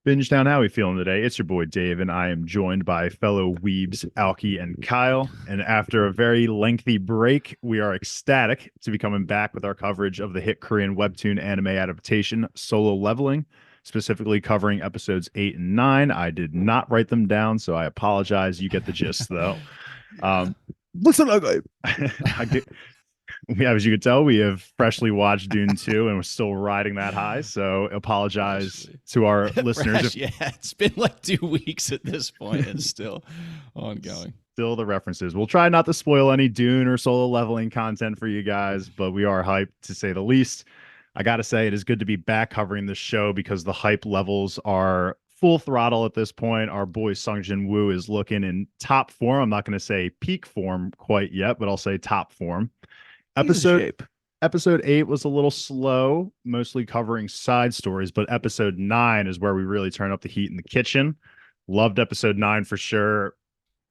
Binge Down, how we feeling today? It's your boy Dave, and I am joined by fellow weebs Alki and Kyle. And after a very lengthy break, we are ecstatic to be coming back with our coverage of the hit Korean webtoon anime adaptation Solo Leveling, specifically covering episodes 8 and 9. I did not write them down, so I apologize. You get the gist, though. Yeah. Listen, I get, yeah, as you can tell, we have freshly watched Dune 2 and we're still riding that high. So apologize Freshly. to our listeners if Fresh, yeah. It's been like 2 weeks at this point and still ongoing. still the references. We'll try not to spoil any Dune or solo leveling content for you guys, but we are hyped to say the least. I got to say, it is good to be back covering the show because the hype levels are full throttle at this point. Our boy Sung Jin Woo is looking in top form. I'm not going to say peak form quite yet, but I'll say top form. He's in Episode shape. episode 8 was a little slow, mostly covering side stories, but episode 9 is where we really turn up the heat in the kitchen. Loved episode 9 for sure.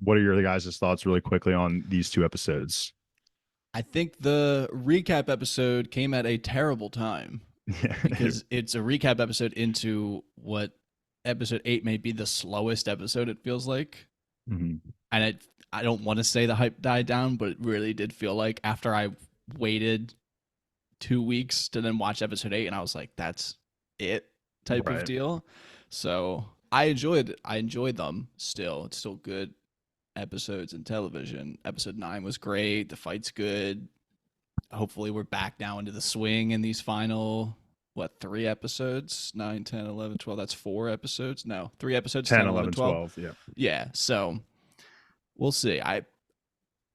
What are your guys' thoughts really quickly on these two episodes? I think the recap episode came at a terrible time Yeah. because it's a recap episode into what episode 8 may be the slowest episode, it feels like. Mhm. And I don't want to say the hype died down, but it really did feel like after I waited 2 weeks to then watch episode 8, and I was like, that's it type of Right. deal. So I enjoyed them still. It's still good episodes in television. Episode 9 was great. The fight's good. Hopefully we're back now into the swing in these final, 3 episodes? 9, 10, 11, 12. That's 4 episodes? No, 3 episodes, 10, 11, 12. Yeah. Yeah, so we'll see.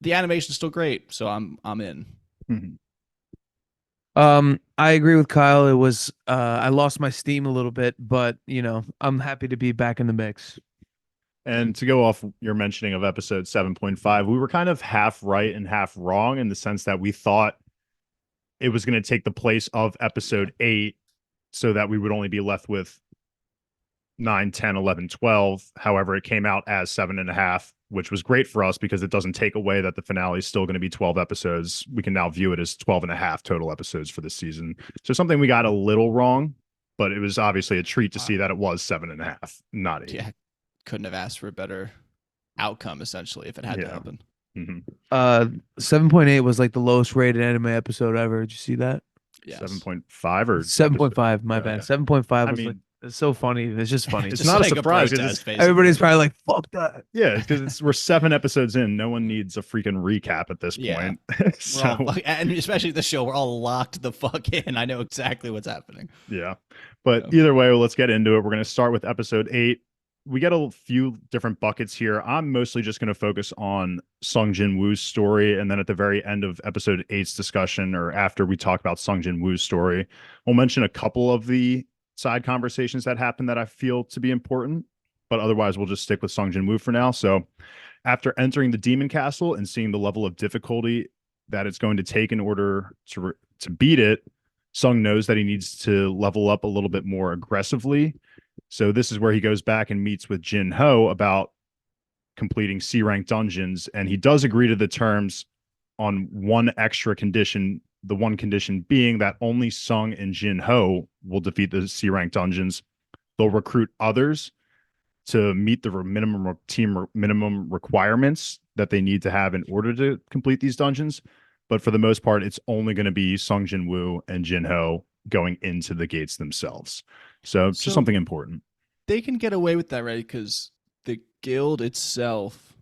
The animation's still great, so I'm in. Mhm. I agree with Kyle. It was I lost my steam a little bit, but I'm happy to be back in the mix. And to go off your mentioning of episode 7.5, we were kind of half right and half wrong in the sense that we thought it was going to take the place of episode 8 so that we would only be left with 9, 10, 11, 12. However, it came out as 7.5, which was great for us because it doesn't take away that the finale is still going to be 12 episodes. We can now view it as 12.5 total episodes for this season. So something we got a little wrong, but it was obviously a treat to see that it was 7.5, not 8. Yeah, couldn't have asked for a better outcome essentially if it had to Yeah. happen. Mm-hmm. 7.8 was like the lowest rated anime episode ever. Did you see that? Yes. 7.5 or 7.5, my Yeah, bad. yeah. 7.5 I was like mean, it's so funny. It's just funny. It's Just not a like surprise, 'cause protest, basically. Everybody's probably like, fuck that. yeah, because we're 7 episodes in. No one needs a freaking recap at this Yeah. point. We're all, and especially the show, we're all locked the fuck in. I know exactly what's happening. yeah. But Yeah. either way, let's get into it. We're going to start with episode 8. We get a few different buckets here. I'm mostly just going to focus on Sung Jin Woo's story. And then at the very end of episode 8's discussion, or after we talk about Sung Jin Woo's story, we'll mention a couple of the side conversations that happened that I feel to be important. But otherwise, we'll just stick with Sung Jin Woo for now. So after entering the demon castle and seeing the level of difficulty that it's going to take in order to beat it, Sung knows that he needs to level up a little bit more aggressively. So this is where he goes back and meets with Jin Ho about completing C rank dungeons, and he does agree to the terms on one extra condition. The one condition being that only Sung and Jin Ho will defeat the C rank dungeons. They'll recruit others to meet the minimum requirements that they need to have in order to complete these dungeons. But for the most part, it's only going to be Sung Jin Woo and Jin Ho going into the gates themselves. So just something important. They can get away with that, right? Because the guild itself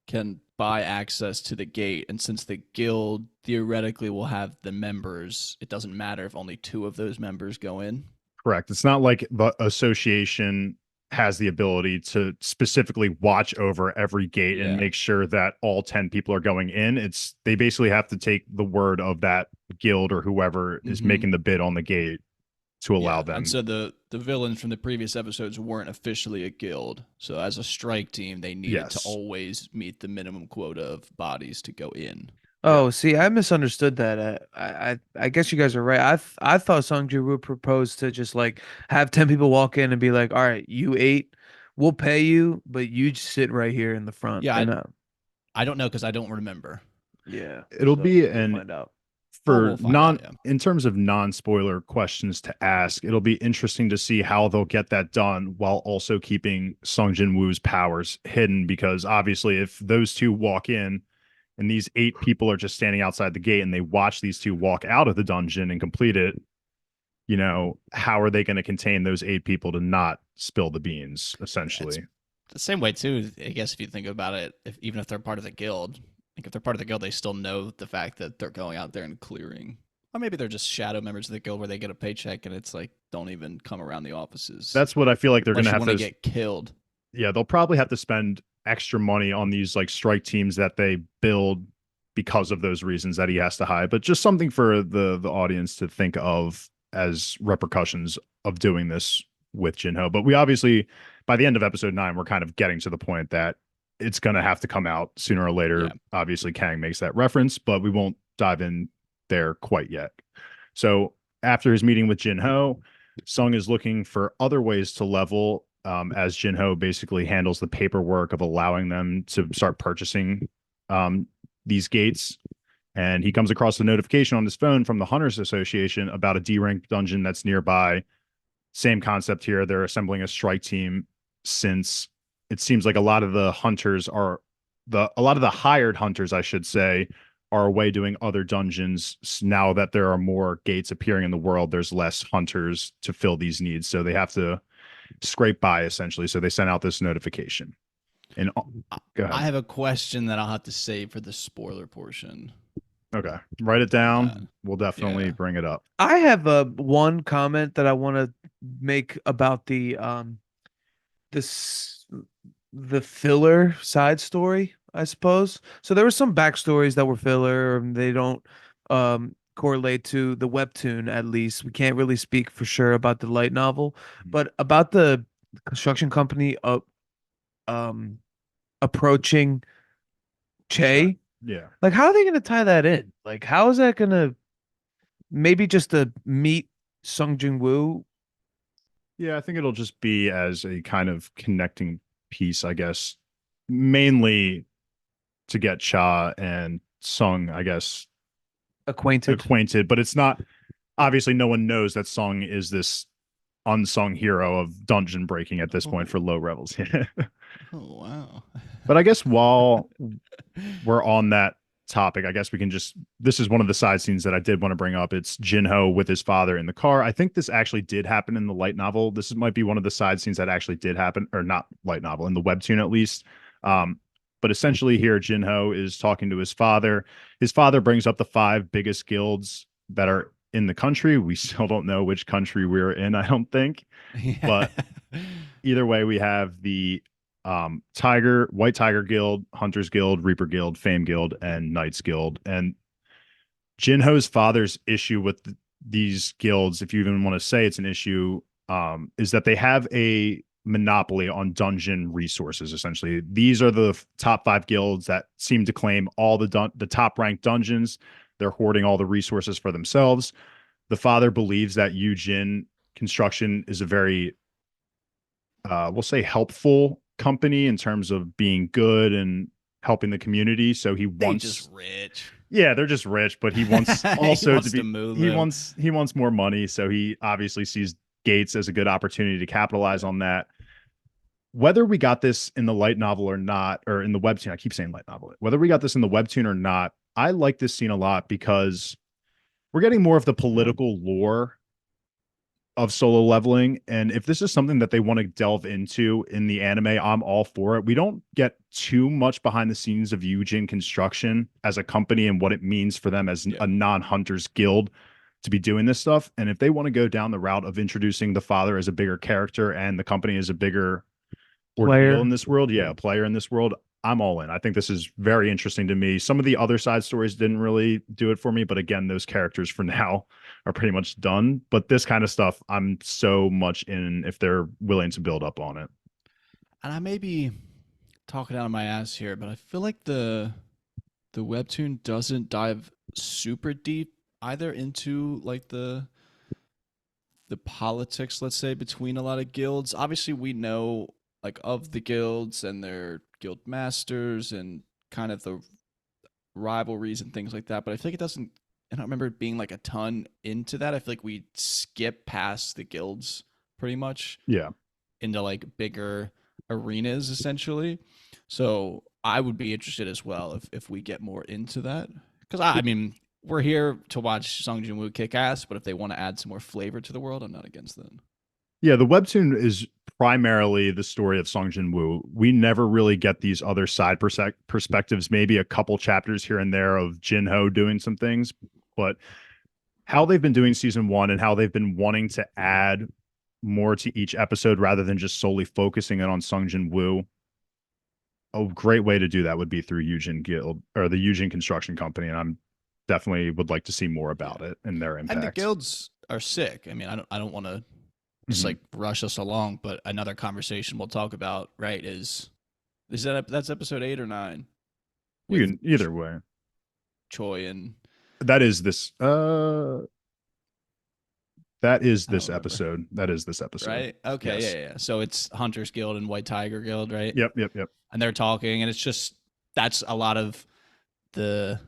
can buy access to the gate. And since the guild theoretically will have the members, it doesn't matter if only 2 of those members go in. Correct. It's not like the association has the ability to specifically watch over every gate and make sure that all 10 people are going in. They basically have to take the word of that guild or whoever is making the bid on the gate to allow them. And so the villains from the previous episodes weren't officially a guild. So as a strike team, they needed to always meet the minimum quota of bodies to go in. Oh, see, I misunderstood that. I guess you guys are right. I thought Sung Ji Woo proposed to just like have 10 people walk in and be like, "All right, you 8, we'll pay you, but you just sit right here in the front." Yeah, and, I don't know because I don't remember. yeah. It'll so be we'll find out. Well, For we'll find non out. Yeah. in terms of non-spoiler questions to ask, it'll be interesting to see how they'll get that done while also keeping Sung Jin Woo's powers hidden, because obviously if those two walk in and these 8 people are just standing outside the gate and they watch these two walk out of the dungeon and complete it, how are they going to contain those 8 people to not spill the beans, It's essentially? the same way too. I guess if you think about it, even if they're part of the guild, like if they're part of the guild, they still know the fact that they're going out there and clearing. Or maybe they're just shadow members of the guild where they get a paycheck and it's like don't even come around the offices That's what I feel like they're going unless to you have want to to. get killed. Yeah, they'll probably have to spend extra money on these like strike teams that they build because of those reasons that he has to hide. But just something for the audience to think of as repercussions of doing this with Jinho. But we obviously, by the end of episode 9, we're kind of getting to the point that it's going to have to come out sooner or later. Yeah. Obviously, Kang makes that reference, but we won't dive in there quite yet. So after his meeting with Jinho, Sung is looking for other ways to level, as Jinho basically handles the paperwork of allowing them to start purchasing these gates. And he comes across a notification on his phone from the Hunters Association about a D rank dungeon that's nearby. Same concept here. They're assembling a strike team, since it seems like a lot of the hired hunters, I should say, are away doing other dungeons. Now that there are more gates appearing in the world, there's less hunters to fill these needs. So they have to scrape by, essentially. So they sent out this notification. And go I ahead. have a question that I'll have to save for the spoiler portion Okay. Write it of that. down. We'll definitely Yeah. bring it up. I have one comment that I want to make about this the filler side story, I suppose. So there were some backstories that were filler, and they don't correlate to the webtoon. At least we can't really speak for sure about the light novel, but about the construction company um approaching Right. Che. Yeah. Like, how are they going to tie that in? Like, how is that going to maybe just to meet Sung Jin Woo? Yeah, I think it'll just be as a kind of connecting piece, I guess, mainly to get Cha and Sung, I guess, Acquainted. acquainted. But it's not, obviously, no one knows that Sung is this unsung hero of dungeon breaking at this point for Oh, low levels. oh wow. But I guess while we're on that topic, I guess we can just, this is one of the side scenes that I did want to bring up. It's Jinho with his father in the car. I think this actually did happen in the light novel. This might be one of the side scenes that actually did happen, or not light novel, in the webtoon at least. But essentially here, Jinho is talking to his father. His father brings up the 5 biggest guilds that are in the country. We still don't know which country we're in, I don't think. Yeah. But either way, we have the White Tiger Guild, Hunters Guild, Reaper Guild, Fame Guild, and Knights Guild. And Jinho's father's issue with these guilds, if you even want to say it's an issue, is that they have a monopoly on dungeon resources. Essentially, these are the top 5 guilds that seem to claim all the top ranked dungeons. They're hoarding all the resources for themselves. The father believes that Yujin Construction is a very, we'll say, helpful company in terms of being good and helping the community. So he They wants, just rich. yeah, they're just rich, but he wants He also to wants to be, move he them. wants he wants more money. So he obviously sees Gates as a good opportunity to capitalize Yeah. on that. Whether we got this in the light novel or not, or in the webtoon, I keep saying light novel, whether we got this in the webtoon or not, I like this scene a lot because we're getting more of the political lore of solo leveling. And if this is something that they want to delve into in the anime, I'm all for it. We don't get too much behind the scenes of Eugene Construction as a company and what it means for them as Yeah. a non-hunters guild to be doing this stuff. And if they want to go down the route of introducing the father as a bigger character and the company as a bigger ordeal Player. in this world, yeah, a player in this world, I'm all in. I think this is very interesting to me. Some of the other side stories didn't really do it for me, but again, those characters for now are pretty much done. But this kind of stuff, I'm so much in if they're willing to build up on it. And I may be talking out of my ass here, but I feel like the webtoon doesn't dive super deep either into like the politics, let's say, between a lot of guilds. Obviously, we know like of the guilds and their guild masters and kind of the rivalries and things like that, but I think it doesn't I don't remember it being like a ton into that. I feel like we skip past the guilds pretty much Yeah. into like bigger arenas essentially. So I would be interested as well if we get more into that. Because I mean, we're here to watch Sung Jin Woo kick ass, but if they want to add some more flavor to the world, I'm not against that. Yeah, the webtoon is primarily the story of Song Jin Woo. We never really get these other side perspectives, maybe a couple chapters here and there of Jin Ho doing some things, but how they've been doing season one and how they've been wanting to add more to each episode rather than just solely focusing it on Sung Jin Woo. A great way to do that would be through Eugene Guild or the Eugene Construction Company, and I'm definitely would like to see more about it and their impact. And the guilds are sick. I mean, I don't want to just like rush us along, but another conversation we'll talk about, right, is that's episode 8 or 9? You can either way. Choi and that is this that is I this don't remember. episode. That is this episode. Right? Okay, Yes. yeah. So it's Hunters Guild and White Tiger Guild, right? Yep. And they're talking, and it's just that's a lot of the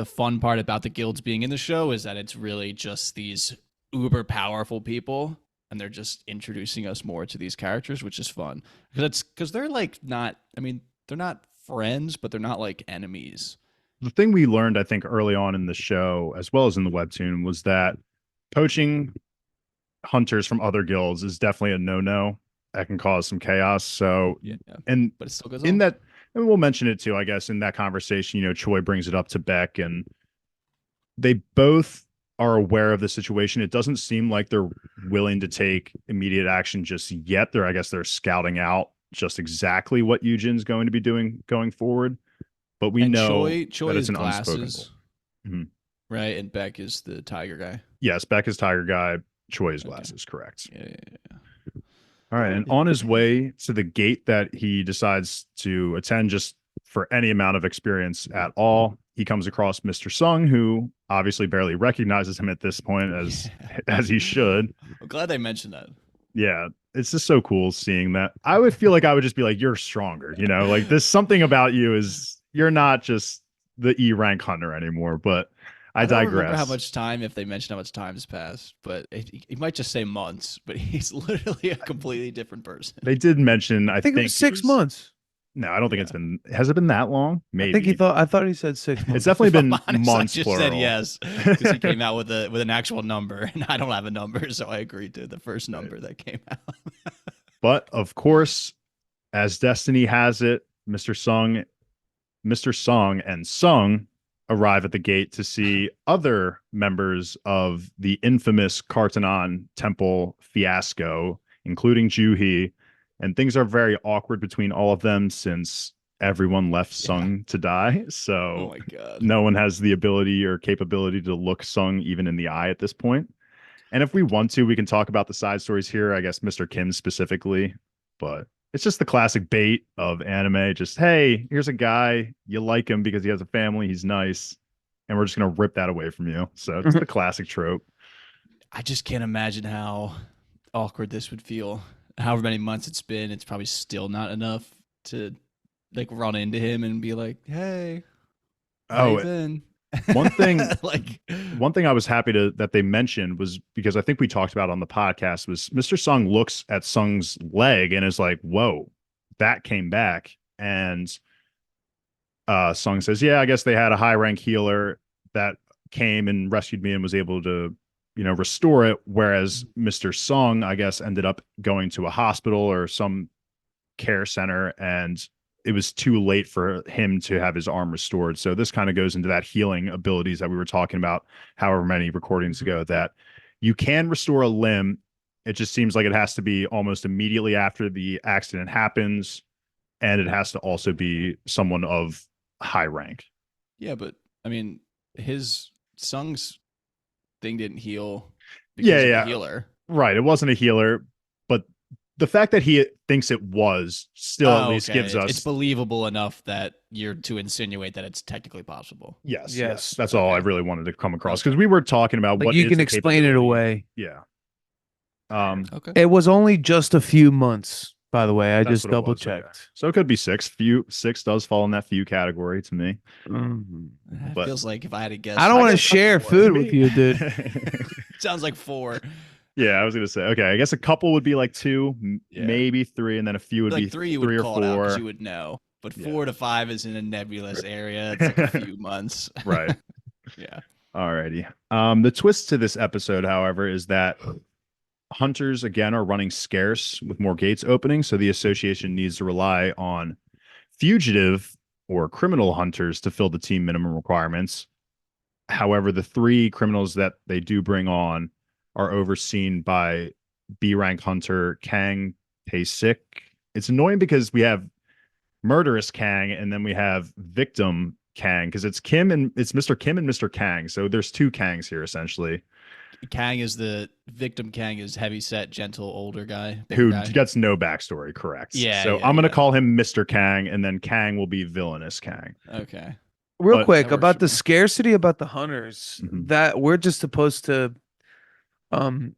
fun part about the guilds being in the show is that it's really just these uber powerful people, and they're just introducing us more to these characters, which is fun because they're like not. I mean, they're not friends, but they're not like enemies. The thing we learned, I think, early on in the show, as well as in the webtoon, was that poaching hunters from other guilds is definitely a no-no. That can cause some chaos. So, Yeah. and But it still goes in on. that, and we'll mention it too, I guess, in that conversation, you know, Choi brings it up to Beck, and they both are aware of the situation. It doesn't seem like they're willing to take immediate action just yet. I guess they're scouting out just exactly what Eugen's going to be doing going forward. But we and know Choi that it's is an unspoken glasses, goal. Mhm. right? And Beck is the tiger guy. Yes, Beck is Tiger Guy. Choi is glasses, correct. Yeah. All right. And on his way to the gate that he decides to attend just for any amount of experience at all, he comes across Mr. Sung, who obviously barely recognizes him at this point as he should. I'm glad they mentioned that. Yeah. It's just so cool seeing that. I would feel like I would just be like, you're stronger, you know, like there's something about you is you're not just the E rank hunter anymore, but I don't digress. remember how much time, if they mentioned how much time has passed, but he might just say months, but he's literally a completely different person. They did mention, I think it was 6 months. No, I don't think it's been. Has it been that long? Maybe. I thought he said 6 months. It's definitely been Honest, months. I just plural. said yes because he came out with an actual number, and I don't have a number, so I agreed to the first number that came out. But of course, as destiny has it, Mr. Sung and Sung arrive at the gate to see other members of the infamous Kartanon Temple fiasco, including Juhi, and things are very awkward between all of them since everyone left Sung to die. So Oh my god. no one has the ability or capability to look Sung even in the eye at this point. And if we want to, we can talk about the side stories here, I guess Mr. Kim specifically, but it's just the classic bait of anime. Just, hey, here's a guy, you like him because he has a family, he's nice, and we're just going to rip that away from you. So it's the classic trope. I just can't imagine how awkward this would feel. However many months it's been, it's probably still not enough to like run into him and be like, "Hey, how you been?" One thing like one thing I was happy that they mentioned was because I think we talked about on the podcast was Mr. Sung looks at Sung's leg and is like, whoa, that came back. And Sung says, yeah, I guess they had a high rank healer that came and rescued me and was able to, you know, restore it. Whereas Mr. Sung, I guess, ended up going to a hospital or some care center, and it was too late for him to have his arm restored. So this kind of goes into that healing abilities that we were talking about however many recordings ago, that you can restore a limb. It just seems like it has to be almost immediately after the accident happens, and it has to also be someone of high rank. Yeah, but I mean, his Sung's thing didn't heal because of the healer. Right. It wasn't a healer, but the fact that he thinks it was still at least gives us... It's believable enough that you're to insinuate that it's technically possible. Yes. That's all I really wanted to come across, because we were talking about like what you can explain it away. Yeah. Okay. It was only just a few months By the way, I That's just what it double was. Okay. checked. So it could be six. Six does fall in that few category to me. Mhm. It But feels like if I had to guess, I don't want to guess share four. food with you, dude. Sounds like 4. Yeah, I was gonna say. Okay, I guess a couple would be like two, Yeah. maybe three, and then a few would Like be 3 you three would or call it out because four. you would know. But Yeah. 4 to 5 is in a nebulous area. It's like a few months. Right. Yeah. Alrighty. The twist to this episode, however, is that hunters again are running scarce with more gates opening, so the association needs to rely on fugitive or criminal hunters to fill the team minimum requirements. However, the 3 criminals that they do bring on are overseen by B rank hunter Kang Tae-sik. It's annoying because we have murderous Kang and then we have victim Kang because it's Mr. Kim and Mr. Kang. So there's 2 Kangs here essentially Kang is the victim. Kang is heavy set, gentle, older guy, bigger who guy. gets no backstory, correct? Yeah, So yeah, I'm going to yeah. call him Mr. Kang and then Kang will be villainous Kang. Okay. Real But- quick That works about for the me. scarcity about the hunters, Mhm. that we're just supposed to um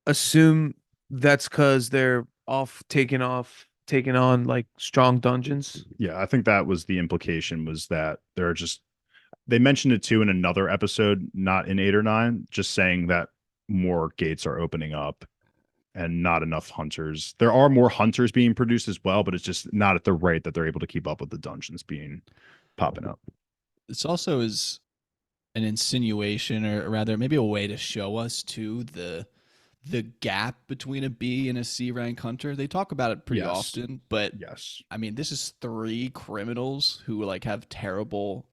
assume that's because they're taking on like strong dungeons. Yeah, I think that was the implication was that there are just they mentioned it too in another episode, not in 8 or 9, just saying that more gates are opening up and not enough hunters. There are more hunters being produced as well, but it's just not at the rate that they're able to keep up with the dungeons being popping up. This also is an insinuation, or rather, maybe a way to show us too the gap between a B and a C rank hunter. They talk about it pretty Yes. often, but Yes. I mean, this is 3 criminals who like have terrible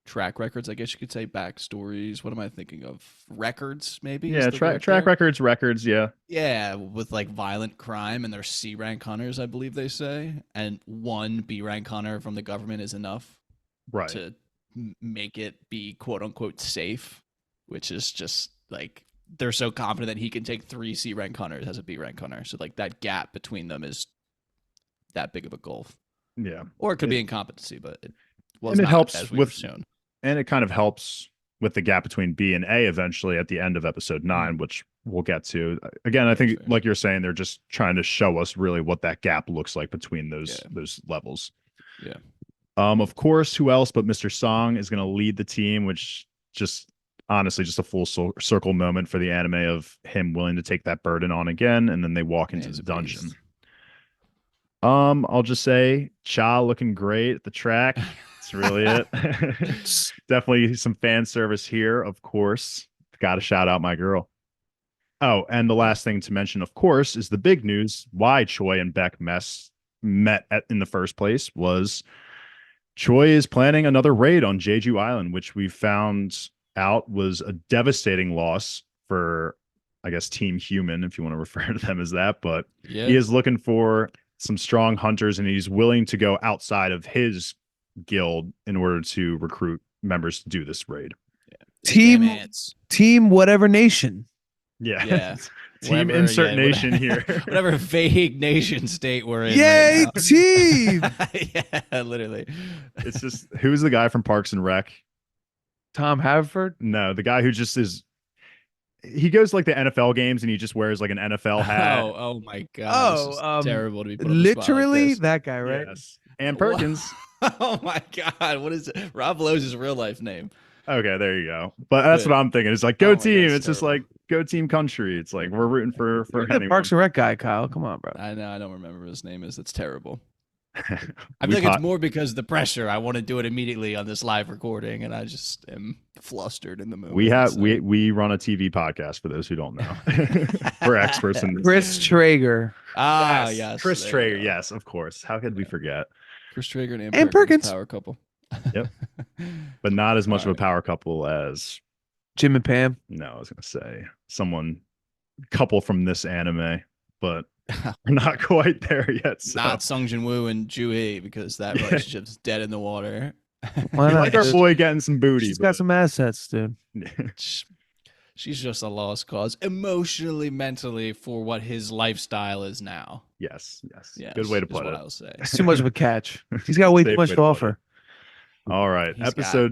track records. I guess you could say backstories. What am I thinking of? Records, maybe. Yeah, is the word track there? records, yeah. Yeah, with like violent crime, and they're C rank hunters, I believe they say, and 1 B rank hunter from the government is enough Right. to make it be quote unquote safe, which is just like they're so confident that he can take 3 C rank hunters as a B rank hunter. So like that gap between them is that big of a gulf, Yeah. or it could be incompetency, but it was And it not, helps as we with- were shown. And it kind of helps with the gap between B and A eventually at the end of episode 9, which we'll get to. Again, I think fair. like you're saying, they're just trying to show us really what that gap looks like between those Yeah. those levels. Yeah. Of course, who else but Mr. Song is going to lead the team, which just honestly just a full circle moment for the anime of him willing to take that burden on again, and then they walk into Man's the a dungeon. beast. I'll just say Cha looking great at the track. That's really it. Definitely some fan service here, of course. Got to shout out my girl. Oh, and the last thing to mention, of course, is the big news. Why Choi and Beck met in the first place was Choi is planning another raid on Jeju Island, which we found out was a devastating loss for, I guess, Team Human, if you want to refer to them as that. But Yeah. he is looking for some strong hunters, and he's willing to go outside of his guild in order to recruit members to do this raid. Team Damn ants. team whatever nation. Yeah. Yeah. Team Whatever- insert yeah, nation here. Whatever vague nation state we're in. Yay, right now. team. Yeah, literally. It's just who's the guy from Parks and Rec? Tom Haverford. No, the guy who just is. He goes to, like the NFL games and he just wears like an NFL hat. Oh my god. This is terrible to be put on the spot like Literally this. that guy, right? Yes. And Perkins. Oh my god. What is it? Rob Lowe's his real life name. Okay, there you go. But that's Good. what I'm thinking. It's like go Oh my God, team. it's It's just terrible. like go team country. It's like we're rooting for You're the anyone. Parks and Rec guy, Kyle. Come on, bro. I know. I don't remember what his name is. That's terrible. I We feel like pot- it's more because of the pressure. I want to do it immediately on this live recording, and I just am flustered in the moment. we have so- we run a TV podcast for those who don't know. We're experts in this. Chris Traeger. Yes. Chris there Traeger. you go. Yes, of course. How could we forget? Chris Traeger and And Perkins. power couple. Yep. But not as much of a Alright. power couple as Jim and Pam. no, I was gonna say someone couple from this anime, but we're not quite there yet. So Not Sung Jin Woo and Ju Hee, because that Yeah. relationship's dead in the water. Why we not? like our Dude, boy getting some booty. She's got some assets, dude. She's just a lost cause, emotionally, mentally, for what his lifestyle is now. yes. Yes, Good way to is put what it. I'll say. It's too much of a catch. He's got way too Safe much way to to put offer. All right. He's got-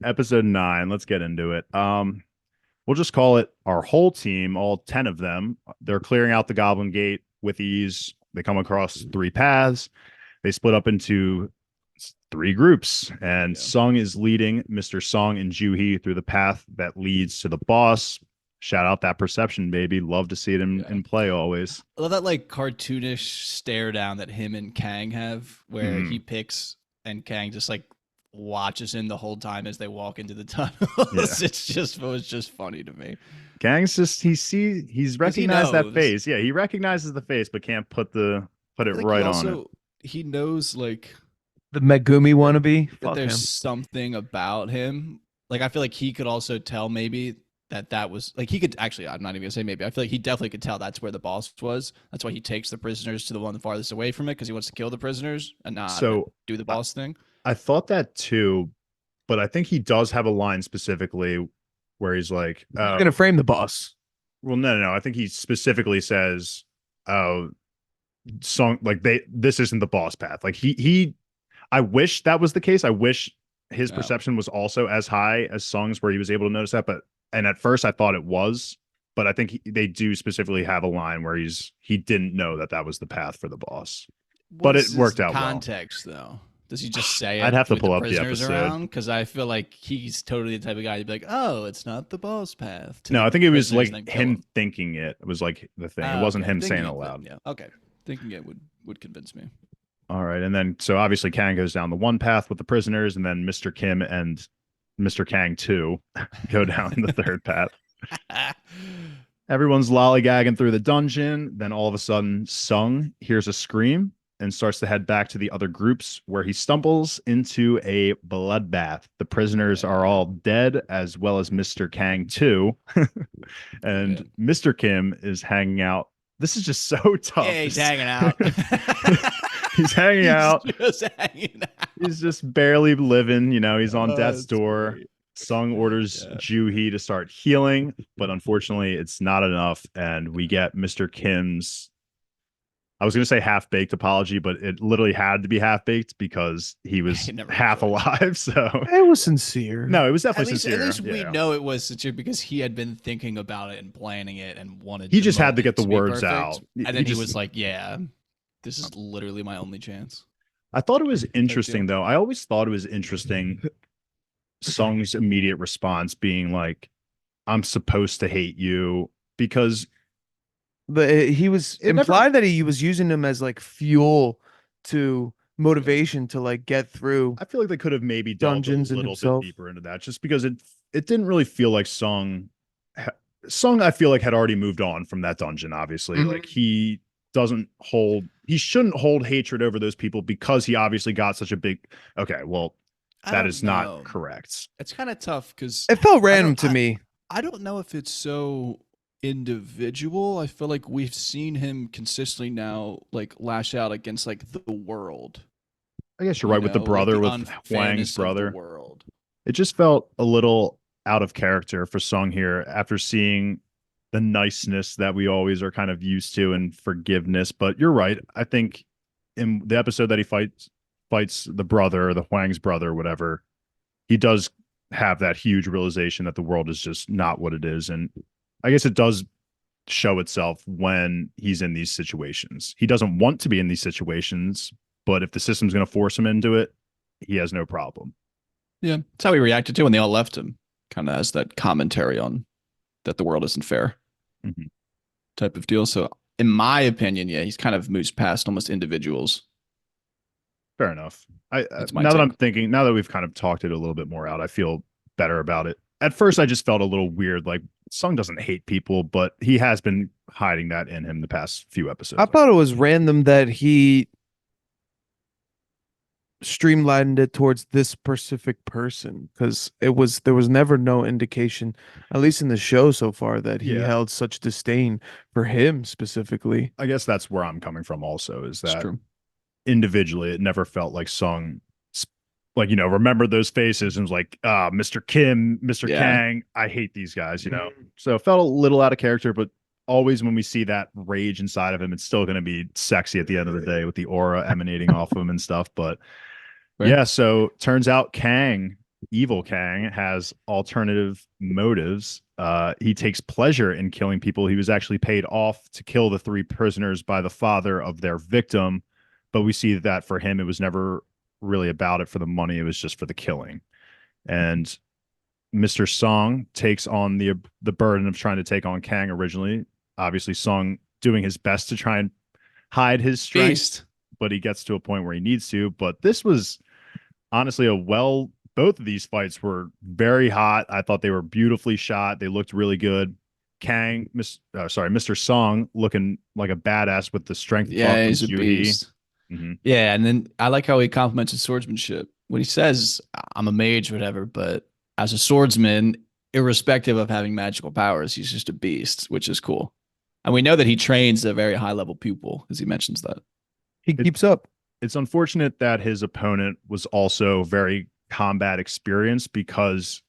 Episode 9. Let's get into it. We'll just call it our whole team, all 10 of them. They're clearing out the Goblin Gate with ease. They come across three paths. They split up into three groups, and Sung is leading Mr. Song and Juhi through the path that leads to the boss. Shout out that perception, baby. Love to see it in play always. I love that like cartoonish stare down that him and Kang have, where he picks and Kang just like watches him the whole time as they walk into the tunnels. It was just funny to me. Kang's just he's recognized that face. Yeah, he recognizes the face, but can't put it right on it. He knows like the Megumi wannabe. That there's something about him. Like I feel like he could also tell maybe that was like he could actually. I'm not even gonna say maybe. I feel like he definitely could tell that's where the boss was. That's why he takes the prisoners to the one farthest away from it because he wants to kill the prisoners and not do the boss thing. I thought that too, but I think he does have a line specifically where he's like, "He's gonna frame the boss." Well, no. I think he specifically says, Song like this isn't the boss path." Like he I wish that was the case. I wish his perception was also as high as Song's, where he was able to notice that. And at first I thought it was, but I think they do specifically have a line where he didn't know that was the path for the boss. But it worked out well. Context though. Does he just say it? I'd have to pull up the episode because I feel like he's totally the type of guy to be like, "Oh, it's not the boss path." No, I think it was like him thinking it. It was like the thing. It wasn't him saying it aloud. Yeah. Okay. Thinking it would convince me. All right, and then so obviously Kang goes down the one path with the prisoners, and then Mr. Kim and Mr. Kang 2 go down the third path. Everyone's lollygagging through the dungeon. Then all of a sudden, Sung hears a scream and starts to head back to the other groups, where he stumbles into a bloodbath. The prisoners are all dead, as well as Mr. Kang 2. And Mr. Kim is hanging out. This is just so tough. Yeah, he's hanging out. He's hanging out. Just hanging out. He's just barely living. He's on death's door. Great. Sung orders Juhi to start healing, but unfortunately it's not enough. And we get Mr. Kim's, I was going to say half-baked apology, but it literally had to be half-baked because he was half alive. So it was sincere. No, it was definitely sincere. At least we know it was sincere because he had been thinking about it and planning it and wanted. He just had to get the words out. And then he was like, yeah, this is literally my only chance. I thought it was interesting, though. I always thought it was interesting, Sung's immediate response being like, I'm supposed to hate you, because but he was implied that he was using them as like fuel to motivation to like get through. I feel like they could have maybe dungeons a little bit deeper into that, just because it didn't really feel like Sung I feel like had already moved on from that dungeon. Obviously, like he shouldn't hold hatred over those people because he obviously got such a big. Okay, well, that is not correct. It's kind of tough because it felt random to me. I don't know if it's so individual. I feel like we've seen him consistently now like lash out against like the world. I guess you're right with the brother, with Huang's brother. World. It just felt a little out of character for Sung here after seeing the niceness that we always are kind of used to and forgiveness. But you're right. I think in the episode that he fights the brother, the Huang's brother, whatever, he does have that huge realization that the world is just not what it is. And I guess it does show itself when he's in these situations. He doesn't want to be in these situations, but if the system's going to force him into it, he has no problem. Yeah. That's how he reacted to when they all left him, kind of as that commentary on that the world isn't fair type of deal. So in my opinion, yeah, he's kind of moves past almost individuals. Fair enough. Now that we've kind of talked it a little bit more out, I feel better about it. At first, I just felt a little weird. Like, Sung doesn't hate people, but he has been hiding that in him the past few episodes. I thought it was random that he streamlined it towards this specific person, because there was never no indication, at least in the show so far, that he held such disdain for him specifically. I guess that's where I'm coming from also, is that individually it never felt like Sung remembered those faces and was like, Mr. Kim, Mr. Kang, I hate these guys, So it felt a little out of character, but always when we see that rage inside of him, it's still going to be sexy at the end of the day with the aura emanating off of him and stuff. But yeah, so turns out Kang evil Kang has alternative motives. He takes pleasure in killing people. He was actually paid off to kill the three prisoners by the father of their victim, but we see that for him, it was never really about it for the money. It was just for the killing. And Mr. Song takes on the burden of trying to take on Kang originally. Obviously, Song doing his best to try and hide his strength, Beast. but he gets to a point where he needs to. But this was honestly both of these fights were very hot. I thought they were beautifully shot. They looked really good. Mr. Song looking like a badass with the strength buff Yeah, from he's a Juhi. beast. Mm-hmm. Yeah, and then I like how he compliments his swordsmanship. When he says, I'm a mage, whatever, but as a swordsman, irrespective of having magical powers, he's just a beast, which is cool. And we know that he trains a very high level pupil, as he mentions that. He keeps up. It's unfortunate that his opponent was also very combat experienced because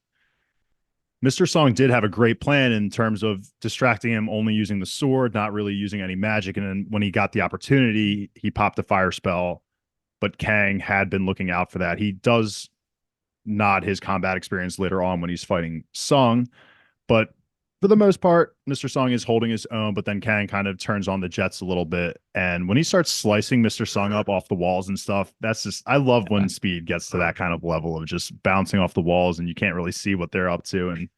Mr. Song did have a great plan in terms of distracting him, only using the sword, not really using any magic. And then when he got the opportunity, he popped a fire spell. But Kang had been looking out for that. He does nod his combat experience later on when he's fighting Sung. But for the most part, Mr. Sung is holding his own, but then Kang kind of turns on the jets a little bit. And when he starts slicing Mr. Sung up off the walls and stuff, that's just, I love when Speed gets to that kind of level of just bouncing off the walls and you can't really see what they're up to. And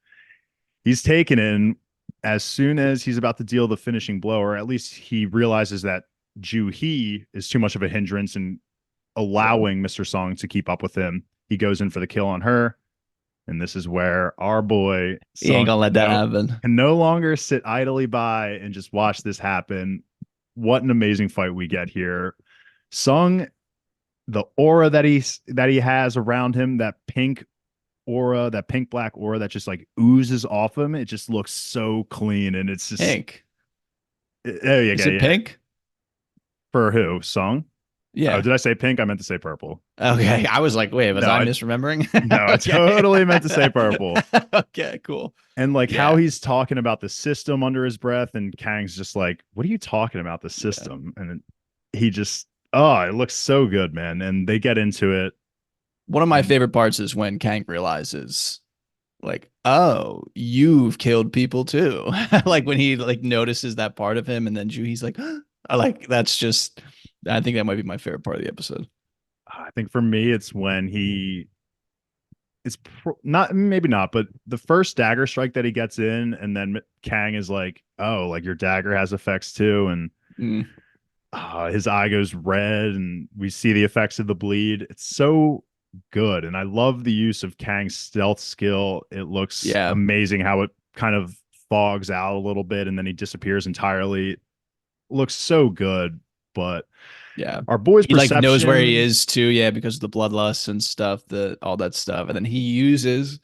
he's taken in as soon as he's about to deal the finishing blow, or at least he realizes that Ju Hee is too much of a hindrance and allowing Mr. Song to keep up with him. He goes in for the kill on her. And this is where our boy He ain't gonna let that no, happen. can no longer sit idly by and just watch this happen. What an amazing fight we get here. Sung, the aura that he has around him, that pink aura, that pink black aura that just like oozes off him. It just looks so clean, and it's just Pink. There you Is go. it Yeah. pink? For who? Sung? Yeah. Oh, did I say pink? I meant to say purple. Okay. I was like, wait, was No, I I- misremembering? No, I totally meant to say purple. Okay, cool. And like Yeah. how he's talking about the system under his breath, and Kang's just like, "What are you talking about? The system?" And he just, oh, it looks so good, man. And they get into it. One of my And- favorite parts is when Kang realizes, like, oh, you've killed people too. Like when he like notices that part of him, and then Juhi's like, I like that's just. I think that might be my favorite part of the episode. I think for me, it's when it's not maybe not, but the first dagger strike that he gets in, and then Kang is like, "Oh, like your dagger has effects too," and Mm. his eye goes red, and we see the effects of the bleed. It's so good, and I love the use of Kang's stealth skill. It looks Yeah. amazing how it kind of fogs out a little bit, and then he disappears entirely. It looks so good, but Yeah. our boy's He like knows where he perception- is too, yeah, because of the bloodlust and stuff, the all that stuff. And then he uses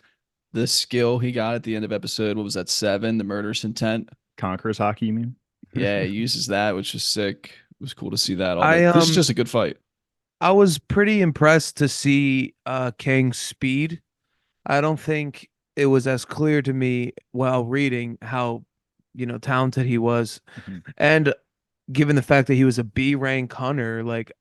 the skill he got at the end of episode, what was that, 7, the murderous intent? Conquerors hockey, you mean? Yeah, he uses that, which was sick. It was cool to see that. I, This is just a good fight. I was pretty impressed to see Kang's speed. I don't think it was as clear to me while reading how, talented he was. Mhm. And given the fact that he was a B rank hunter, like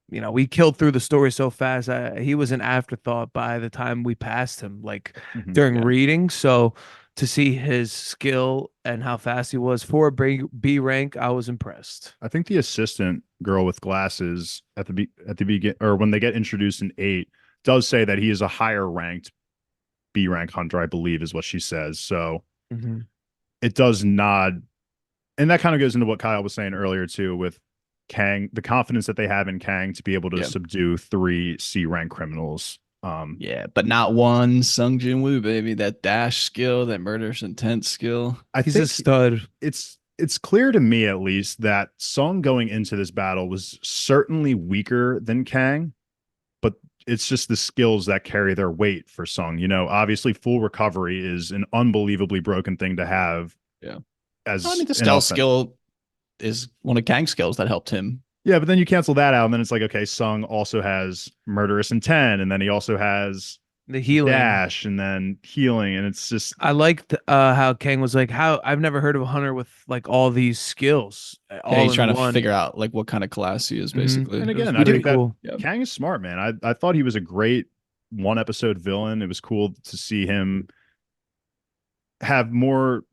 we killed through the story so fast. He was an afterthought by the time we passed him, like Mhm. during Yeah. reading. So to see his skill and how fast he was for a B rank, I was impressed. I think the assistant girl with glasses at the begin, or when they get introduced in 8, does say that he is a higher ranked B rank hunter, I believe is what she says. So Mhm. it does nod, and that kind of goes into what Kyle was saying earlier too, with Kang, the confidence that they have in Kang to be able to Yeah. subdue 3 C rank criminals. Yeah, but not one Sung Jin Woo, baby. That dash skill, that murderous intent skill. I He's think a stud. it's clear to me at least that Song going into this battle was certainly weaker than Kang, but it's just the skills that carry their weight for Song. Obviously full recovery is an unbelievably broken thing to have. Yeah. As I mean, the an stealth offense. skill is one of Kang's skills that helped him. Yeah, but then you cancel that out, and then it's like, okay, Sung also has murderous intent, and then he also has The healing. dash, and then healing, and it's just I liked how Kang was like, how I've never heard of a hunter with like all these skills all Yeah, he's in trying to one. figure out like what kind of class he is, Mhm. basically. and It was again, I pretty think that cool. Yeah. Kang is smart, man. I thought he was a great one episode villain. It was cool to see him have more,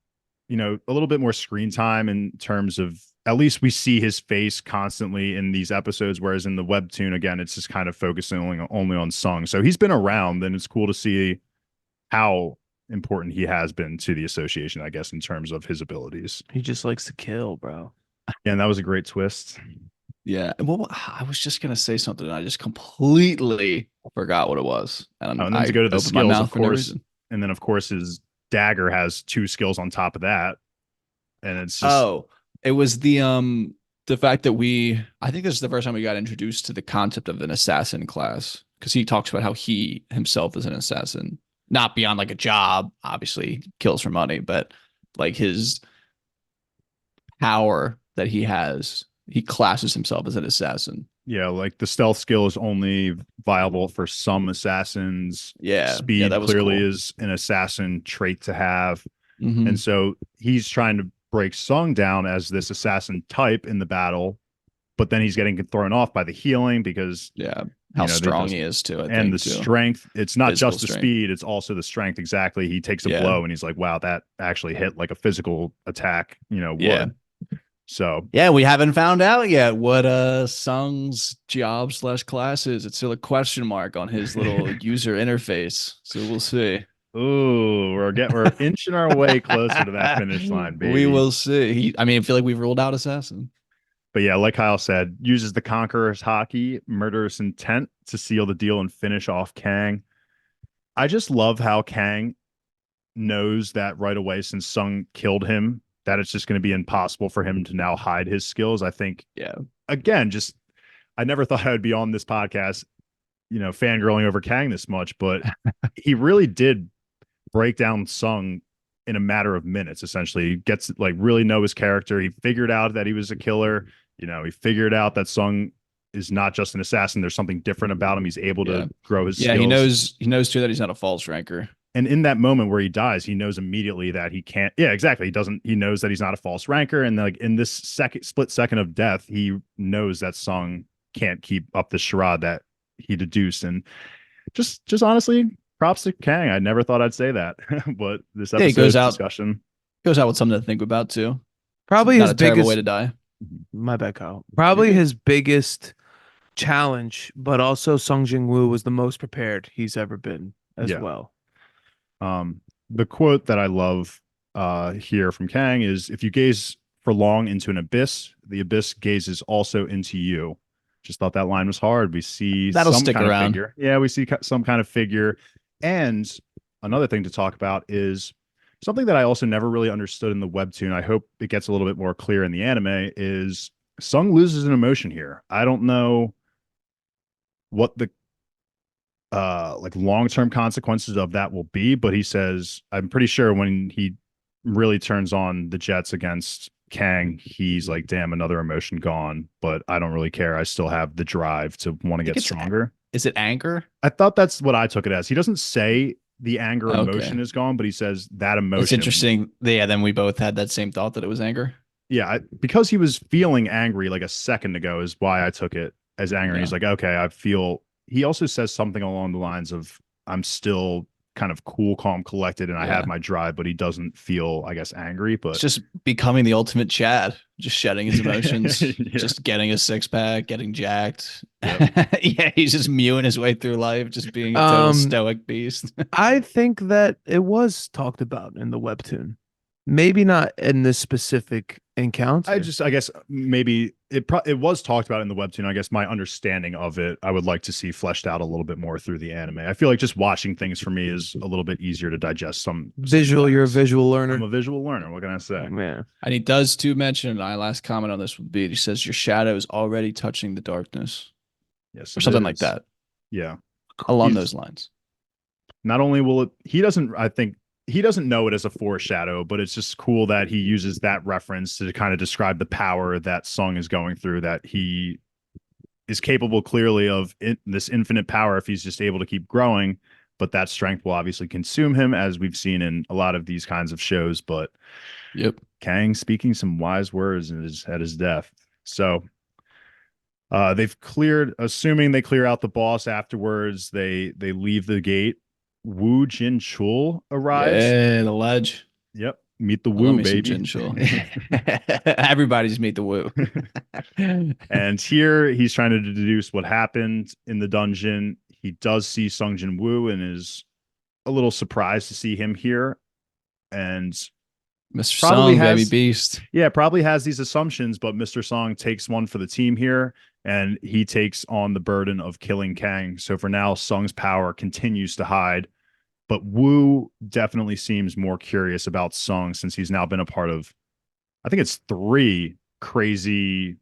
a little bit more screen time in terms of at least we see his face constantly in these episodes, whereas in the webtoon, again, it's just kind of focusing only on Sung. So he's been around, and it's cool to see how important he has been to the association, I guess, in terms of his abilities. He just likes to kill, bro. Yeah, and that was a great twist. Yeah. Well, I was just gonna say something, and I just completely forgot what it was, and And then to I go to the opened my skills, of mouth for no course, reason. and then of course his dagger has two skills on top of that, and it's just Oh, it was the fact that I think this is the first time we got introduced to the concept of an assassin class, because he talks about how he himself is an assassin, not beyond like a job, obviously kills for money, but like his power that he has, he classes himself as an assassin. yeah, like the stealth skill is only viable for some assassins. Yeah, yeah, Speed that was clearly cool. is an assassin trait to have. And Hmm. so he's trying to break Sung down as this assassin type in the battle, but then he's getting thrown off by the healing because, Yeah, how they strong just, he is too, I and the think too. strength. It's not Physical just the strength. speed, it's also the strength. Exactly. He takes a Yeah, blow and he's like, wow, that actually hit like a physical attack, yeah. would. So, Yeah, we haven't found out yet what Sung's job slash class is. It's still a question mark on his little user interface. So we'll see. ooh, we're inching our way closer to that finish line, We baby. will see. I mean, I feel like we've ruled out assassin. But yeah, like Kyle said, uses the Conqueror's hockey, murderous intent to seal the deal and finish off Kang. I just love how Kang knows that right away since Sung killed him, that it's just going to be impossible for him to now hide his skills. I think, Yeah. again, just I never thought I would be on this podcast, fangirling over Kang this much, but he really did break down Sung in a matter of minutes. Essentially, he gets like really know his character. He figured out that he was a killer. He figured out that Sung is not just an assassin. There's something different about him. He's able Yeah. to grow his Yeah, he skills. knows too that he's not a false ranker. And in that moment where he dies, he knows immediately that he can't. Yeah, exactly. He knows that he's not a false ranker. And like in this split second of death, he knows that Sung can't keep up the charade that he deduced. And just honestly, props to Kang. I never thought I'd say that, but this Yeah, he goes episode's out discussion. with something to think about too. It's Probably not his a terrible way biggest to die. my bad, Kyle. Probably his biggest challenge, but also Sung Jin Woo was the most prepared he's ever been as Yeah. well. The quote that I love here from Kang is, "If you gaze for long into an abyss, the abyss gazes also into you." Just thought that line was hard. We see That'll some stick kind of around. figure. Yeah, we see some kind of figure. And another thing to talk about is something that I also never really understood in the webtoon. I hope it gets a little bit more clear in the anime is Sung loses an emotion here. I don't know what the like long-term consequences of that will be, but he says I'm pretty sure when he really turns on the jets against Kang, he's like, damn, another emotion gone, but I don't really care. I still have the drive to want to I think get it's stronger. is it anger? I thought that's what I took it as. He doesn't say the anger Okay. emotion is gone, but he says that That's emotion. interesting. Yeah, then we both had that same thought that it was anger. Yeah, because he was feeling angry like a second ago is why I took it as anger. And Yeah. he's like, okay, I feel. He also says something along the lines of, I'm still kind of cool, calm, collected, and I have Yeah. my drive, but he doesn't feel, I guess, angry. It's But just becoming the ultimate Chad, just shedding his emotions, yeah, just getting a six pack, getting jacked. yep. Yeah, he's just mewing his way through life, just being a total Um, stoic beast. I think that it was talked about in the webtoon. Maybe not in this specific encounter. I guess maybe it was talked about in the webtoon. I guess my understanding of it, I would like to see fleshed out a little bit more through the anime. I feel like just watching things for me is a little bit easier to digest. Some Visual, you're a facts. visual I'm learner. a visual learner. What can I say? Yeah. And he does too mention, and my last comment on this would be, he says your shadow is already touching the darkness, Yes, or it something like is. that, Yeah. along He's those lines. not only will it, he doesn't, I think he doesn't know it as a foreshadow, but it's just cool that he uses that reference to kind of describe the power that Sung is going through, that he is capable clearly of this infinite power if he's just able to keep growing. But that strength will obviously consume him, as we've seen in a lot of these kinds of shows. But Yep. Kang speaking some wise words at his death. So They've cleared, assuming they clear out the boss afterwards. They leave the gate. Wu Jin Chul arrives. Yeah, the ledge. Yep, meet the I love Wu me some baby. Jinchul. Everybody's meet the woo. And here he's trying to deduce what happened in the dungeon. He does see Sung Jin Woo and is a little surprised to see him here. And Mr. probably Song, baby has, beast. yeah, probably has these assumptions, but Mr. Song takes one for the team here and he takes on the burden of killing Kang. So for now, Sung's power continues to hide, but Wu definitely seems more curious about Sung since he's now been a part of, I think it's 3 crazy,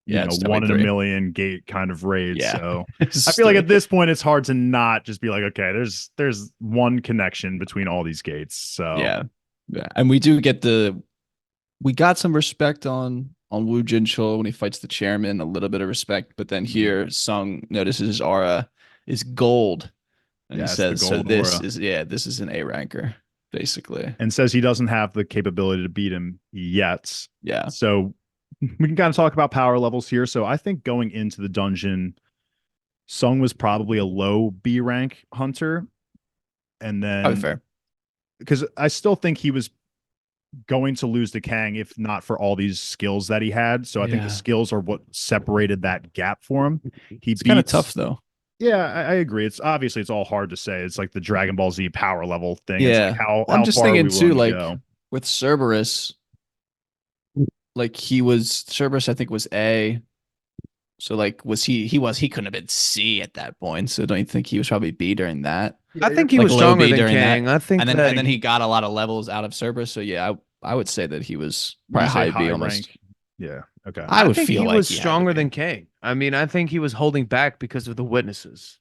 Yeah, it's one definitely in a 3. million gate kind of raids. Yeah. So It's I feel like 3. at this point it's hard to not just be like, okay, there's one connection between all these gates. So Yeah. Yeah. And we got some respect on Wu Jinchul when he fights the chairman, a little bit of respect, but then here Sung notices his aura is gold. And yeah, he it's the says, so gold this aura. this is an A ranker, basically. And says he doesn't have the capability to beat him yet. Yeah. So we can kind of talk about power levels here. So I think going into the dungeon, Sung was probably a low B rank hunter. And Probably then fair. because I still think he was going to lose to Kang if not for all these skills that he had. So I think the Yeah. skills are what separated that gap for him. He It's kind of beats tough though. Yeah, I agree. It's obviously it's all hard to say. It's like the Dragon Ball Z power level thing. It's like Yeah. how Well, I'm just far are thinking we too, willing to like go? with Cerberus, like Cerberus, I think was A. So like he couldn't have been C at that point. So don't you think he was probably B during that? I think he Like was low stronger B than during Kang. that. I think And that then he got a lot of levels out of Cerberus. So yeah, I would say that he was Would you probably say high B high almost. rank? Yeah. Okay. I I would think feel he like was he had to stronger be. than Kang. I mean, I think he was holding back because of the witnesses.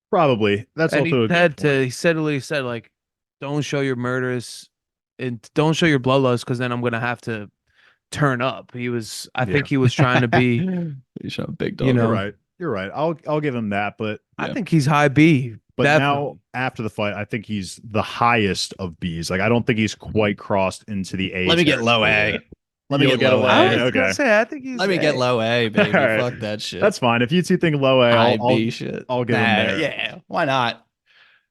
Probably. That's And he also a good said point. he steadily said like, don't show your murders and don't show your bloodlust because then I'm gonna have to turn up. I Yeah. think he was trying to be, He's a big you dog. You're know, right. You're right. I'll give him that, but I Yeah. think he's high B. now Definitely. after the fight, I think he's the highest of Bs. Like I don't think he's quite crossed into the A Let me get low territory A. yet. Let me You'll get low I away. A. was gonna Okay. say I think he's Let me get A. low A, All baby. right. Fuck that shit. That's fine. If you two think low A, High B shit. I'll give him Nah, there. yeah. Why not?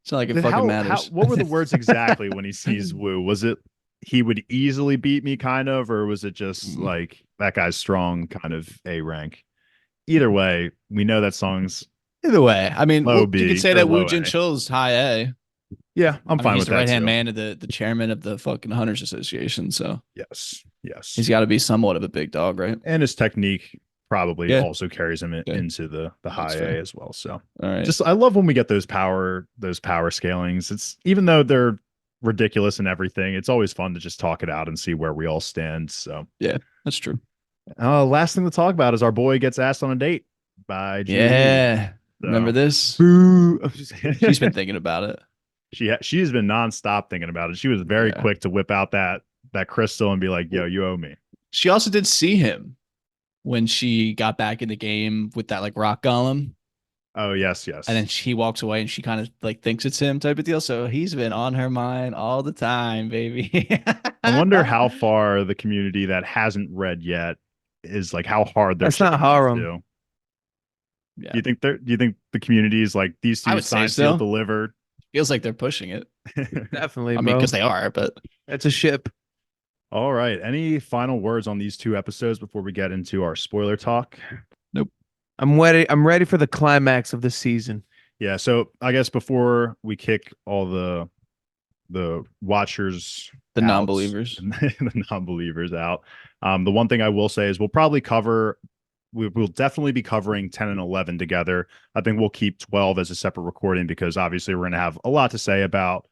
It's not like it Then fucking how matters. what were the words exactly when he sees Wu? Was it he would easily beat me kind of, or was it just Mm. like that guy's strong kind of A rank? Either way, we know that song's Either way, I mean, low you could B say or that Wu low Jin A. Chul's high A. Yeah, I'm I mean, fine he's with the that right hand too. man of the chairman of the fucking Hunters Association, so Yes, yes. he's got to be somewhat of a big dog, right? And his technique probably Yeah. also carries him Okay. into the high fair. A as well. So All right. just I love when we get those power scalings. It's even though they're ridiculous and everything, it's always fun to just talk it out and see where we all stand. So Yeah, that's true. last thing to talk about is our boy gets asked on a date by Ji Woo. Yeah. So- Remember this? Boo. She's been thinking about it. She has been nonstop thinking about it. She was very Yeah. quick to whip out that crystal and be like, "Yo, you owe me." She also did see him when she got back in the game with that like rock golem. Oh yes, yes. And then he walks away and she kind of like thinks it's him type of deal. So he's been on her mind all the time, baby. I wonder how far the community that hasn't read yet is like how hard they're That's not shipping these harem. to. Yeah. Do you think the community is like these I two would say signed sealed so. delivered? Feels like they're pushing it. Definitely, I mean, bro. because they are, but It's a ship. All right. Any final words on these 2 episodes before we get into our spoiler talk? I'm ready. I'm ready for the climax of the season. Yeah, so I guess before we kick all the watchers the out, non-believers. the non-believers out, the one thing I will say is we'll definitely be covering 10 and 11 together. I think we'll keep 12 as a separate recording because obviously we're going to have a lot to say about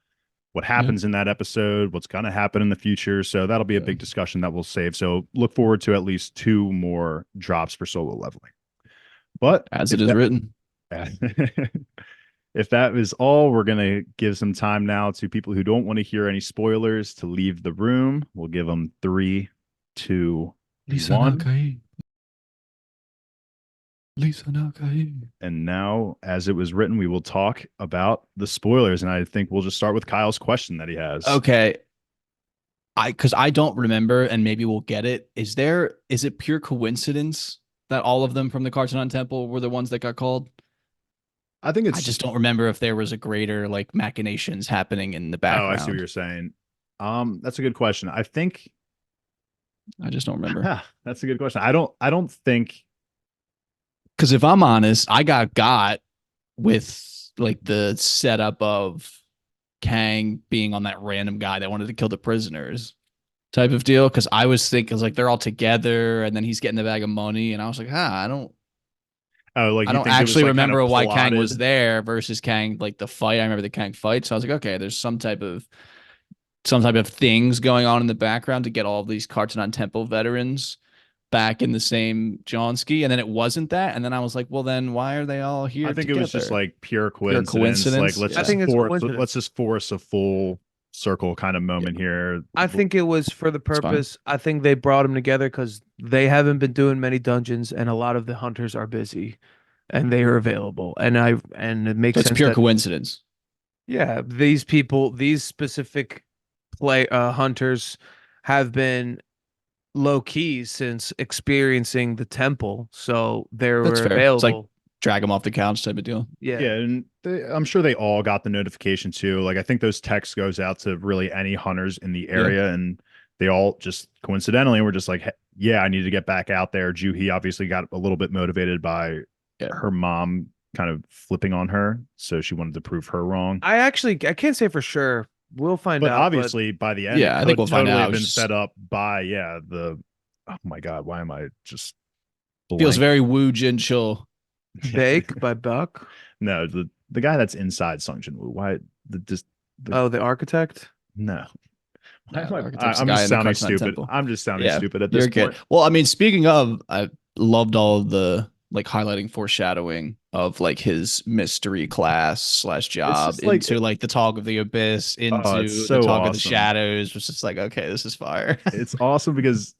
what happens in that episode, what's going to happen in the future. So that'll be a big discussion that we'll save. So look forward to at least 2 more drops for solo leveling. But As it is written. if that is all, we're going to give some time now to people who don't want to hear any spoilers to leave the room. We'll give them 3, 2, 1. And now, as it was written, we will talk about the spoilers. And I think we'll just start with Kyle's question that he has. Okay. Because I don't remember, and maybe we'll get it. Is it pure coincidence that all of them from the Cartoon Temple were the ones that got called? I think I it's just don't remember if there was a greater like machinations happening in the oh, I see what background. you're saying. That's a good question. I think I just don't remember. that's a good question. I don't think Because if I'm honest, I got with like the setup of Kang being on that random guy that wanted to kill the prisoners type of deal. Because I was thinking, like they're all together, and then he's getting the bag of money, and I was like, oh, like I you don't think it was actually like kind of remember why Kang was plotted. there versus Kang like the fight. I remember the Kang fight, so I was like, okay, there's some type of things going on in the background to get all these Cartoon Temple veterans back in the same Johnsky, and then it wasn't that, and then I was like, well, then why are they all I here think it was just together? like pure Pure coincidence. Like coincidence. I think it's let's coincidence. just force a full circle kind of Yeah. moment here. I think it was for the It's fine. purpose. I think they brought them together because they haven't been doing many dungeons, and a lot of the hunters are busy, and they are available. And it So makes it's sense pure that coincidence. yeah, these people, these specific hunters, have been low key since experiencing the temple, so they That's were fair. It's like available. drag them off the couch type of deal. Yeah, Yeah, and I'm sure they all got the notification too. Like I think those texts goes out to really any hunters in the Yeah. area, and they all just coincidentally were just like, "Yeah, I need to get back out there." Juhi obviously got a little bit motivated by Yeah. her mom kind of flipping on her, so she wanted to prove her wrong. I can't say for sure. We'll find But out, but obviously, by the end, it Yeah, I think could we'll find totally out. have It was been just set up by the. Oh my God, why am I just feels blank? very Woo Jin Chul. Yeah, Bake by Buck. no, the guy that's inside Sung Jin Woo. Why the just the Oh, the architect. no? Why No, am the I? architect's the I'm guy just in the sounding Cartoon stupid. Temple. I'm just sounding Yeah, stupid at this you're good. point. Well, I mean, speaking of, I loved all of the like highlighting foreshadowing of like his mystery class slash It's job just like, into like the talk of the abyss oh, it's into the so talk of the awesome. shadows, which is like, okay, this is fire. It's awesome because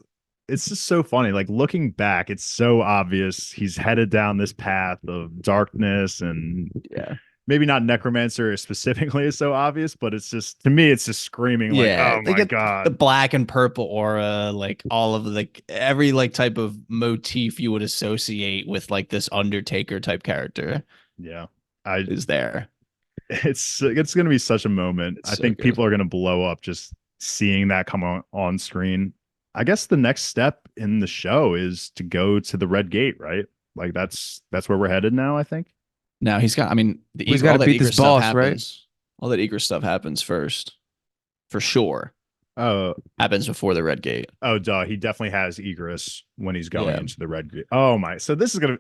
it's just so funny. Like looking back, it's so obvious he's headed down this path of darkness and Yeah. maybe not necromancer specifically is so obvious, but it's just to me, it's just screaming like, Yeah, oh they my get the God. black and purple aura, like all of the like every like type of motif you would associate with like this Undertaker type character Yeah. I is there. it's gonna be such a moment. It's I so think good. people are gonna blow up just seeing that come on screen. I guess the next step in the show is to go to the Red Gate, right? Like that's where we're headed now, I think. Now he's got. I mean, the He's eager got all to that beat eager this stuff boss, right? happens. All that eager stuff happens first, for sure. Oh, Happens before the red gate. oh duh. He definitely has egress when he's going Yeah. into the Red Gate. Oh my. So this is gonna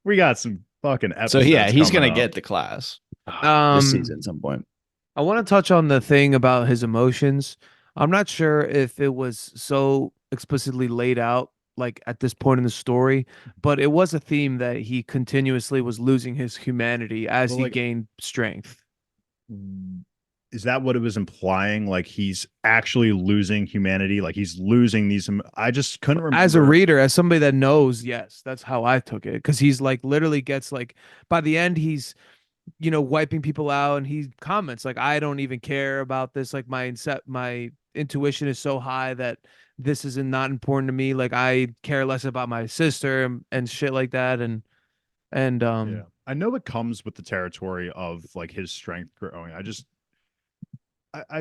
we got some fucking So yeah, episodes he's coming gonna up. get the class this Um, season at some point. I want to touch on the thing about his emotions. I'm not sure if it was so explicitly laid out like at this point in the story, but it was a theme that he continuously was losing his humanity as Well, he like gained strength. is that what it was implying? Like he's actually losing humanity, like he's losing these. I just couldn't As a remember. reader, as somebody that knows, yes, that's how I took it. Because he's like literally gets like by the end, he's wiping people out, and he comments like, "I don't even care about this. Like my intuition is so high that this is not important to me. Like I care less about my sister and shit like that." And Yeah, I know it comes with the territory of like his strength growing. I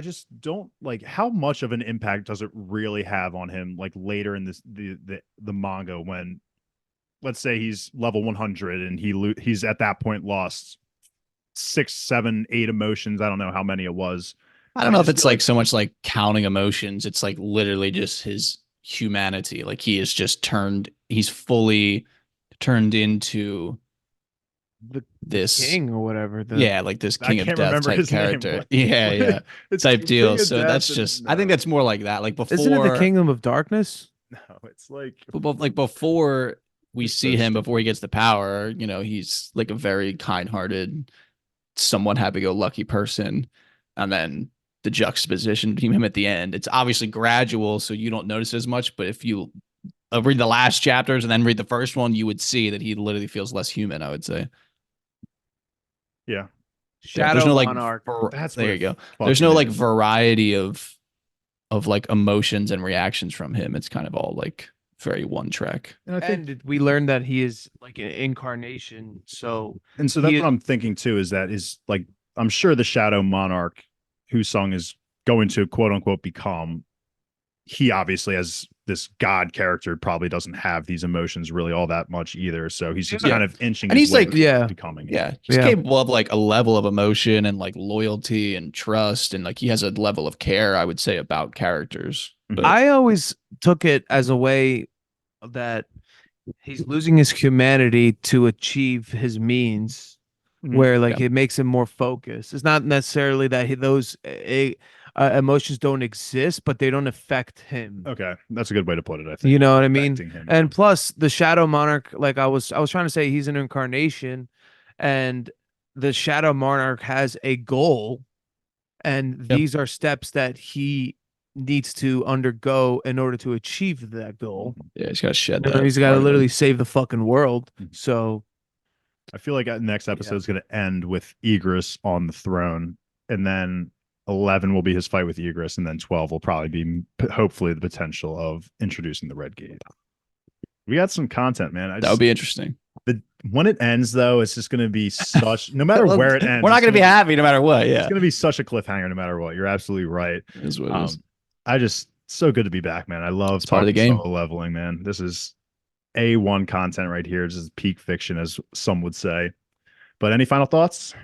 just don't like how much of an impact does it really have on him like later in this the manga when let's say he's level 100 and he's at that point lost 6 7 8 emotions. I don't know how many it was. I don't I know if just it's feel like like so much like counting emotions. It's like literally just his humanity. Like he is just turned. He's fully turned into the this. king or whatever. The Yeah, like this I King of can't Death remember type his name. character. Yeah, What yeah, it's type deal. King of So Death that's and just. I think no, that's more like that. Like Isn't it the before, Kingdom of Darkness? no, it's like like before we it's see so him before he stupid. gets the power. He's like a very kind-hearted, somewhat happy-go-lucky person, and then the juxtaposition between him at the end. It's obviously gradual, so you don't notice as much. But if you read the last chapters and then read the first one, you would see that he literally feels less human. I would say. Yeah, Yeah, there's Shadow no like. Monarch. that's what There you it go. There's fucking no like is. variety of like emotions and reactions from him. It's kind of all like very one track. And I think, And we learned that he is like an incarnation. So and so he that's is, what I'm thinking too, is that is like, I'm sure the Shadow Monarch, whose song is going to quote unquote become, he obviously as this god character probably doesn't have these emotions really all that much either. So he's just Yeah. kind of inching And his he's way like- Yeah. becoming it. Yeah, he's Yeah. capable of like a level of emotion and like loyalty and trust, and like he has a level of care, I would say, about characters. But I always took it as a way that he's losing his humanity to achieve his means, Mhm. where like Yeah. it makes him more focused. It's not necessarily that those emotions don't exist, but they don't affect him. Okay, that's a good way to put it. I think You know what I mean? affecting him. And plus, the Shadow Monarch, like I was trying to say, he's an incarnation, and the Shadow Monarch has a goal, and Yep. these are steps that he needs to undergo in order to achieve that goal. yeah, he's got to shed You know, that. he's got part to of literally him. save the fucking world. Mhm. So I feel like the next episode is going to end with Egress on the throne, and then 11 will be his fight with Egress, and then 12 will probably be hopefully the potential of introducing the Red Gate. We got some content, man. That would be interesting. When it ends, though, it's just going to be such. No matter where it ends, We're not it's going to be gonna happy no matter what. It's Yeah, going to be such a cliffhanger, no matter what. You're absolutely right. it is what it is. I just so good to be back, man. I love It's part of the talking game. solo leveling, man. This is A1 content right here. This is peak fiction, as some would say. But any final thoughts?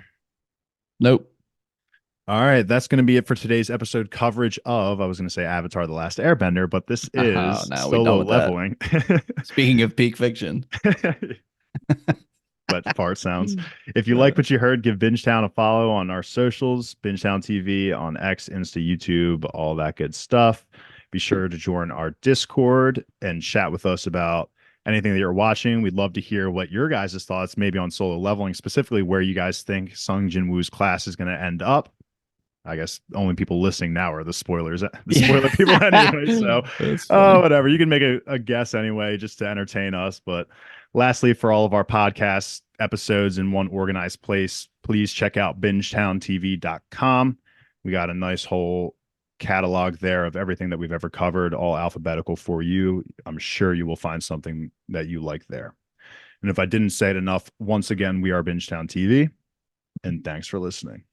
Nope. All right, that's going to be it for today's episode coverage of, I was going to say Avatar: The Last Airbender, but this is No, we're done solo with that. leveling. Speaking of peak fiction, But part sounds. If you like what you heard, give Bingetown a follow on our socials, Bingetown TV on X, Insta, YouTube, all that good stuff. Be sure to join our Discord and chat with us about anything that you're watching. We'd love to hear what your guys' thoughts, maybe on solo leveling, specifically where you guys think Sung Jin Woo's class is going to end up. I guess only people listening now are the spoilers, the spoiler people anyway. So, whatever. You can make a guess anyway, just to entertain us. But lastly, for all of our podcast episodes in one organized place, please check out bingetowntv.com. We got a nice whole catalog there of everything that we've ever covered, all alphabetical for you. I'm sure you will find something that you like there. And if I didn't say it enough, once again, we are Bingetown TV, and thanks for listening.